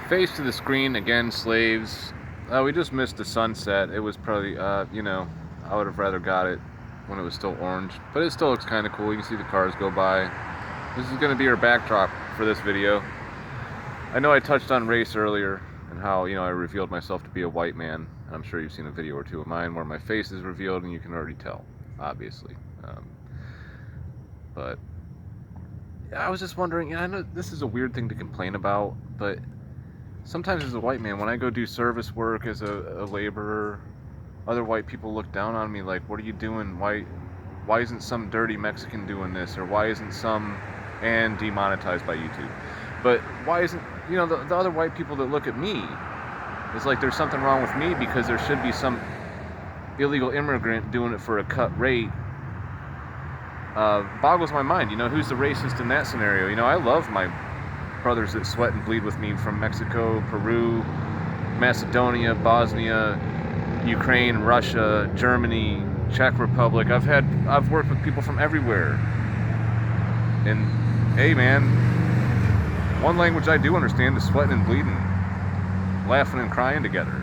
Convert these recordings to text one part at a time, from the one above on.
Face to the screen again, slaves. We just missed the sunset. It was probably, I would have rather got it when it was still orange, but it still looks kind of cool. You can see the cars go by. This is going to be our backdrop for this video. I know I touched on race earlier and how, I revealed myself to be a white man. I'm sure you've seen a video or two of mine where my face is revealed and you can already tell, obviously. But I was just wondering, I know this is a weird thing to complain about, but sometimes as a white man, when I go do service work as a laborer, other white people look down on me like, what are you doing? Why isn't some dirty Mexican doing this? Or why isn't some, and demonetized by YouTube, but why isn't, the other white people that look at me, it's like there's something wrong with me because there should be some illegal immigrant doing it for a cut rate. Boggles my mind. Who's the racist in that scenario? I love my brothers that sweat and bleed with me from Mexico, Peru, Macedonia, Bosnia, Ukraine, Russia, Germany, Czech Republic. I've worked with people from everywhere. And hey man, one language I do understand is sweating and bleeding, laughing and crying together.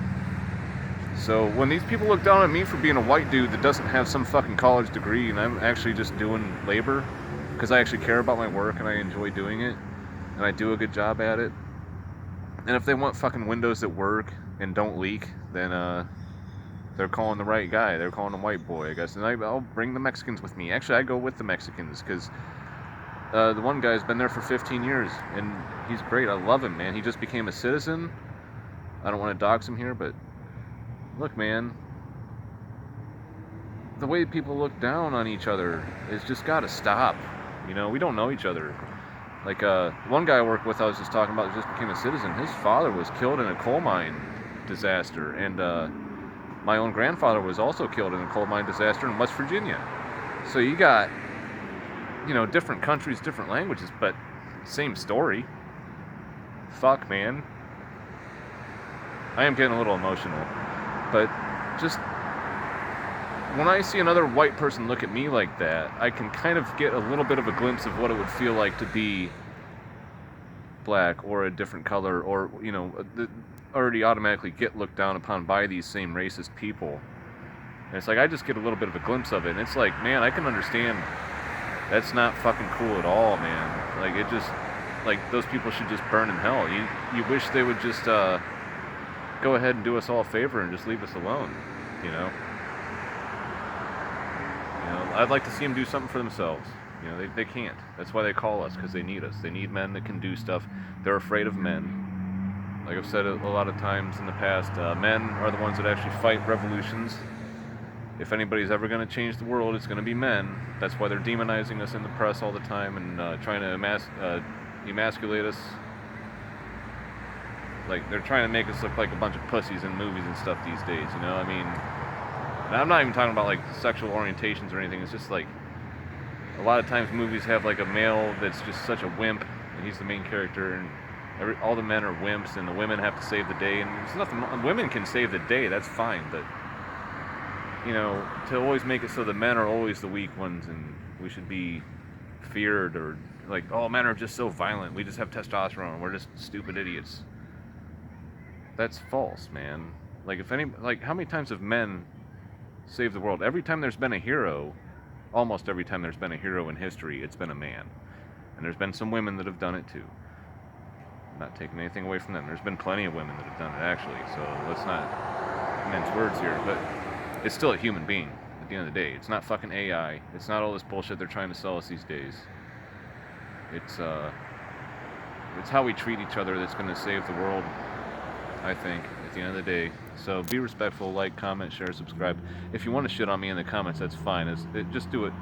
So when these people look down on me for being a white dude that doesn't have some fucking college degree and I'm actually just doing labor because I actually care about my work and I enjoy doing it and I do a good job at it, and if they want fucking windows that work and don't leak, then they're calling the right guy. They're calling a white boy, I guess. And I'll bring the Mexicans with me. Actually, I go with the Mexicans because the one guy's been there for 15 years and he's great. I love him, man. He just became a citizen. I don't want to dox him here, but look, man, the way people look down on each other is just got to stop. We don't know each other. Like, one guy I work with, I was just talking about, just became a citizen. His father was killed in a coal mine disaster, and my own grandfather was also killed in a coal mine disaster in West Virginia. So you got, different countries, different languages, but same story. Fuck, man. I am getting a little emotional, but just when I see another white person look at me like that, I can kind of get a little bit of a glimpse of what it would feel like to be black or a different color, or already automatically get looked down upon by these same racist people. And it's like I just get a little bit of a glimpse of it, and it's like, man, I can understand that's not fucking cool at all, man. Like, it just, like, those people should just burn in hell. You wish they would just go ahead and do us all a favor and just leave us alone, I'd like to see them do something for themselves. They can't. That's why they call us, because they need us. They need men that can do stuff. They're afraid of men. Like I've said a lot of times in the past, men are the ones that actually fight revolutions. If anybody's ever going to change the world, it's going to be men. That's why they're demonizing us in the press all the time and trying to emasculate us. Like, they're trying to make us look like a bunch of pussies in movies and stuff these days, And I'm not even talking about, like, sexual orientations or anything. It's just, like, a lot of times movies have, like, a male that's just such a wimp, and he's the main character, and all the men are wimps, and the women have to save the day, and there's nothing, women can save the day, that's fine, but, to always make it so the men are always the weak ones, and we should be feared, or, like, oh, men are just so violent, we just have testosterone, we're just stupid idiots. That's false, man. Like, how many times have men saved the world? Every time there's been a hero, almost every time there's been a hero in history, it's been a man. And there's been some women that have done it too. I'm not taking anything away from them. There's been plenty of women that have done it, actually, so let's not mince words here, but it's still a human being at the end of the day. It's not fucking AI. It's not all this bullshit they're trying to sell us these days. It's how we treat each other that's going to save the world, I think, at the end of the day. So be respectful, like, comment, share, subscribe. If you want to shit on me in the comments, that's fine. Just do it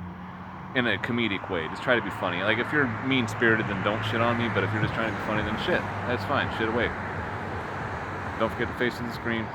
in a comedic way. Just try to be funny. Like, if you're mean-spirited, then don't shit on me, but if you're just trying to be funny, then shit. That's fine. Shit away. Don't forget to face to the screen.